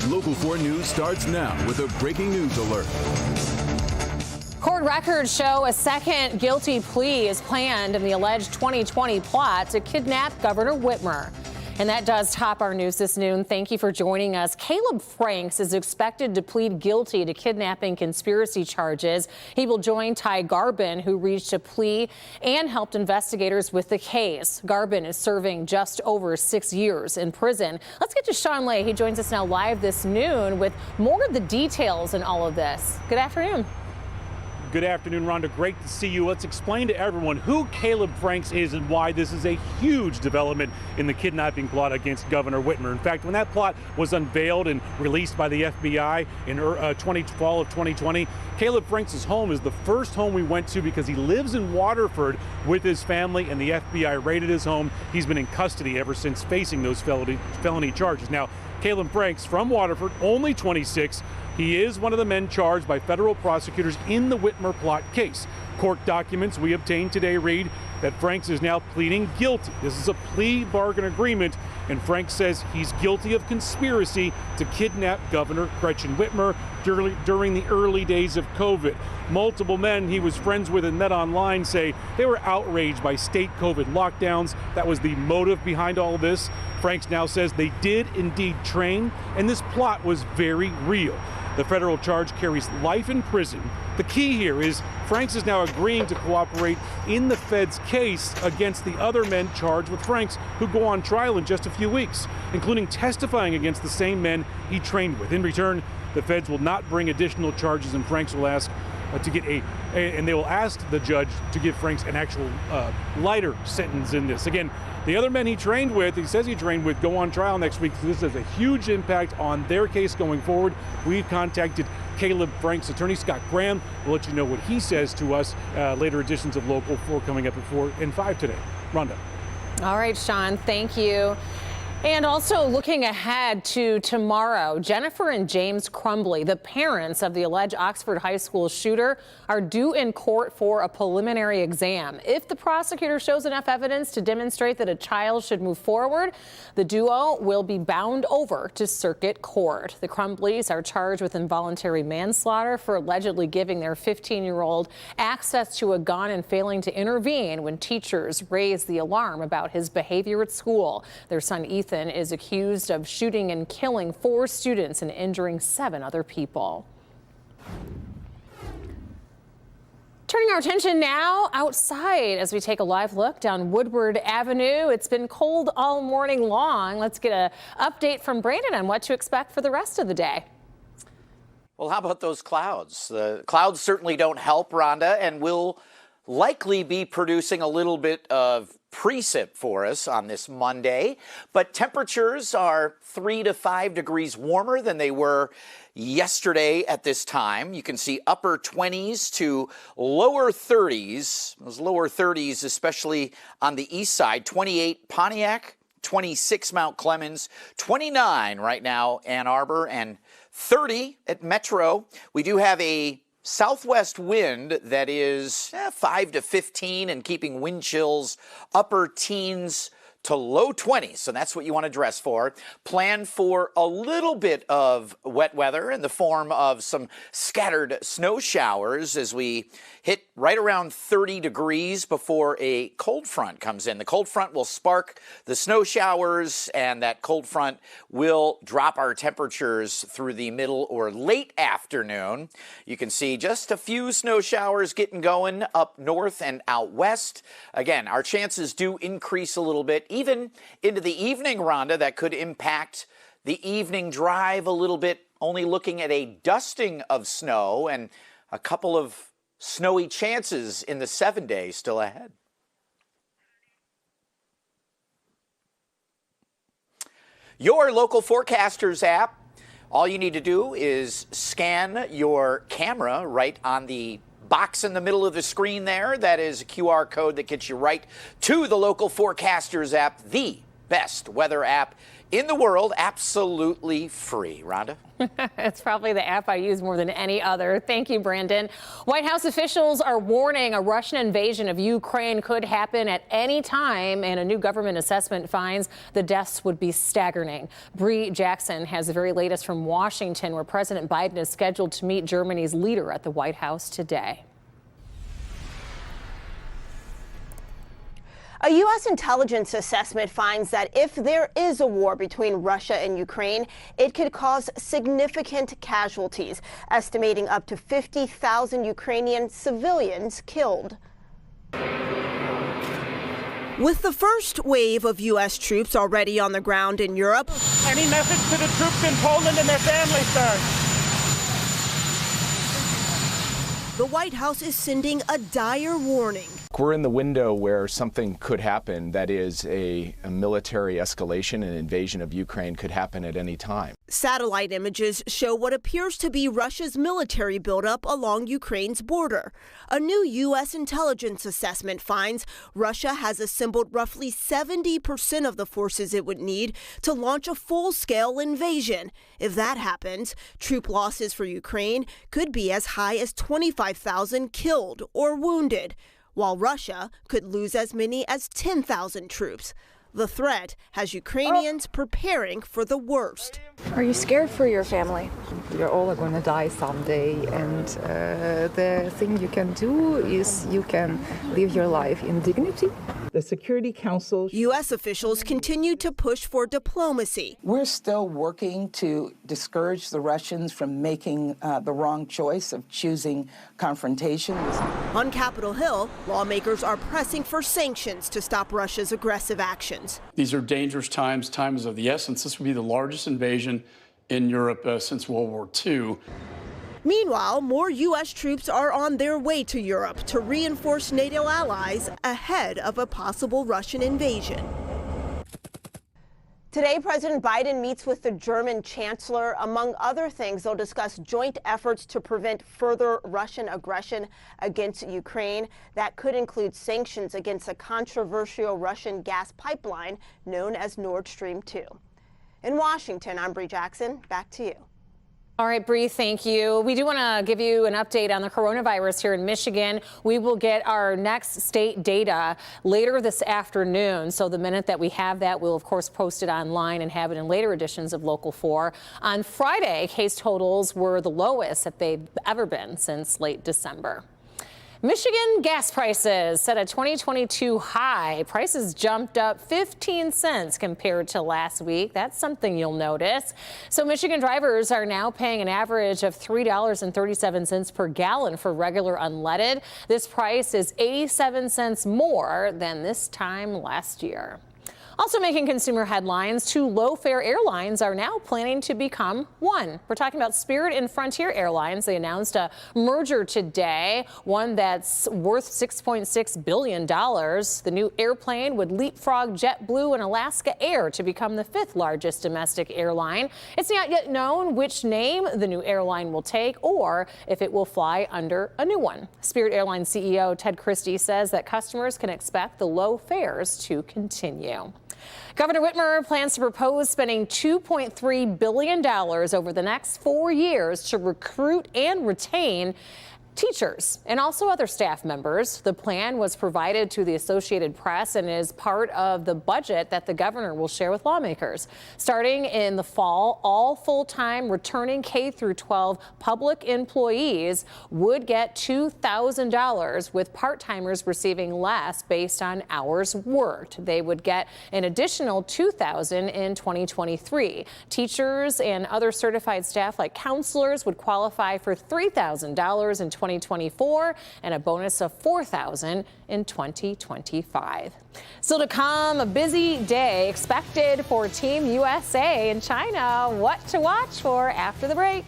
Local 4 News starts now with a breaking news alert. Court records show a second guilty plea is planned in the alleged 2020 plot to kidnap Governor Whitmer. And that does top our news this noon. Thank you for joining us. Caleb Franks is expected to plead guilty to kidnapping conspiracy charges. He will join Ty Garbin, who reached a plea and helped investigators with the case. Garbin is serving just over 6 years in prison. Let's get to Sean Lay. He joins us now live this noon with more of the details in all of this. Good afternoon. Good afternoon, Rhonda. Great to see you. Let's explain to everyone who Caleb Franks is and why this is a huge development in the kidnapping plot against Governor Whitmer. In fact, when that plot was unveiled and released by the FBI in fall of 2020, Caleb Franks' home is the first home we went to because he lives in Waterford with his family, and the FBI raided his home. He's been in custody ever since facing those felony charges. Now, Caleb Franks from Waterford, only 26. He is one of the men charged by federal prosecutors in the Whitmer plot case. Court documents we obtained today read that Franks is now pleading guilty. This is a plea bargain agreement, and Franks says he's guilty of conspiracy to kidnap Governor Gretchen Whitmer during the early days of COVID. Multiple men he was friends with and met online say they were outraged by state COVID lockdowns. That was the motive behind all of this. Franks now says they did indeed train, and this plot was very real. The federal charge carries life in prison. The key here is Franks is now agreeing to cooperate in the Fed's case against the other men charged with Franks, who go on trial in just a few weeks, including testifying against the same men he trained with. In return, the feds will not bring additional charges, and Franks will ask and they will ask the judge to give Franks an actual lighter sentence in this. Again, the other men he says he trained with, go on trial next week. So this has a huge impact on their case going forward. We've contacted Caleb Franks' attorney, Scott Graham. We'll let you know what he says to us. Later editions of Local 4 coming up at 4 and 5 today. Rhonda. All right, Sean, thank you. And also looking ahead to tomorrow, Jennifer and James Crumbly, the parents of the alleged Oxford High School shooter, are due in court for a preliminary exam. If the prosecutor shows enough evidence to demonstrate that a child should move forward, the duo will be bound over to circuit court. The Crumblys are charged with involuntary manslaughter for allegedly giving their 15-year-old access to a gun and failing to intervene when teachers raised the alarm about his behavior at school. Their son Ethan is accused of shooting and killing 4 students and injuring 7 other people. Turning our attention now outside as we take a live look down Woodward Avenue. It's been cold all morning long. Let's get an update from Brandon on what to expect for the rest of the day. Well, how about those clouds? The clouds certainly don't help, Rhonda, and will likely be producing a little bit of precip for us on this Monday, but temperatures are 3 to 5 degrees warmer than they were yesterday at this time. You can see upper 20s to lower 30s, those lower 30s especially on the east side, 28 Pontiac, 26 Mount Clemens, 29 right now Ann Arbor, and 30 at Metro. We do have a southwest wind that is 5 to 15 and keeping wind chills upper teens to low 20s. So that's what you want to dress for. Plan for a little bit of wet weather in the form of some scattered snow showers as we hit right around 30 degrees before a cold front comes in. The cold front will spark the snow showers, and that cold front will drop our temperatures through the middle or late afternoon. You can see just a few snow showers getting going up north and out west. Again, our chances do increase a little bit, even into the evening, Rhonda. That could impact the evening drive a little bit, only looking at a dusting of snow and a couple of snowy chances in the 7 days still ahead. Your local forecasters app, all you need to do is scan your camera right on the box in the middle of the screen there. That is a QR code that gets you right to the local forecasters app, the best weather app in the world, absolutely free. Rhonda? It's probably the app I use more than any other. Thank you, Brandon. White House officials are warning a Russian invasion of Ukraine could happen at any time, and a new government assessment finds the deaths would be staggering. Bree Jackson has the very latest from Washington, where President Biden is scheduled to meet Germany's leader at the White House today. A U.S. intelligence assessment finds that if there is a war between Russia and Ukraine, it could cause significant casualties, estimating up to 50,000 Ukrainian civilians killed. With the first wave of U.S. troops already on the ground in Europe. Any message to the troops in Poland and their families, sir? The White House is sending a dire warning. We're in the window where something could happen, that is a military escalation, an invasion of Ukraine could happen at any time. Satellite images show what appears to be Russia's military buildup along Ukraine's border. A new U.S. intelligence assessment finds Russia has assembled roughly 70% of the forces it would need to launch a full-scale invasion. If that happens, troop losses for Ukraine could be as high as 25,000 killed or wounded, while Russia could lose as many as 10,000 troops. The threat has Ukrainians preparing for the worst. Are you scared for your family? You're all going to die someday, and the thing you can do is you can live your life in dignity. The Security Council. U.S. officials continue to push for diplomacy. We're still working to discourage the Russians from making the wrong choice of choosing confrontation. On Capitol Hill, lawmakers are pressing for sanctions to stop Russia's aggressive actions. These are dangerous times. Time is of the essence. This would be the largest invasion in Europe since World War II. Meanwhile, more U.S. troops are on their way to Europe to reinforce NATO allies ahead of a possible Russian invasion. Today, President Biden meets with the German chancellor. Among other things, they'll discuss joint efforts to prevent further Russian aggression against Ukraine. That could include sanctions against a controversial Russian gas pipeline known as Nord Stream 2. In Washington, I'm Bree Jackson. Back to you. All right, Bree, thank you. We do want to give you an update on the coronavirus here in Michigan. We will get our next state data later this afternoon. So the minute that we have that, we'll, of course, post it online and have it in later editions of Local 4. On Friday, case totals were the lowest that they've ever been since late December. Michigan gas prices set a 2022 high. Prices jumped up 15 cents compared to last week. That's something you'll notice. So Michigan drivers are now paying an average of $3.37 per gallon for regular unleaded. This price is 87 cents more than this time last year. Also making consumer headlines, two low-fare airlines are now planning to become one. We're talking about Spirit and Frontier Airlines. They announced a merger today, one that's worth $6.6 billion. The new airplane would leapfrog JetBlue and Alaska Air to become the fifth largest domestic airline. It's not yet known which name the new airline will take or if it will fly under a new one. Spirit Airlines CEO Ted Christie says that customers can expect the low fares to continue. Governor Whitmer plans to propose spending $2.3 billion over the next 4 years to recruit and retain teachers and also other staff members. The plan was provided to the Associated Press and is part of the budget that the governor will share with lawmakers. Starting in the fall, all full-time returning K through 12 public employees would get $2,000, with part-timers receiving less based on hours worked. They would get an additional $2,000 in 2023. Teachers and other certified staff like counselors would qualify for $3,000 in 2024 and a bonus of $4,000 in 2025. Still to come, a busy day expected for Team USA in China. What to watch for after the break.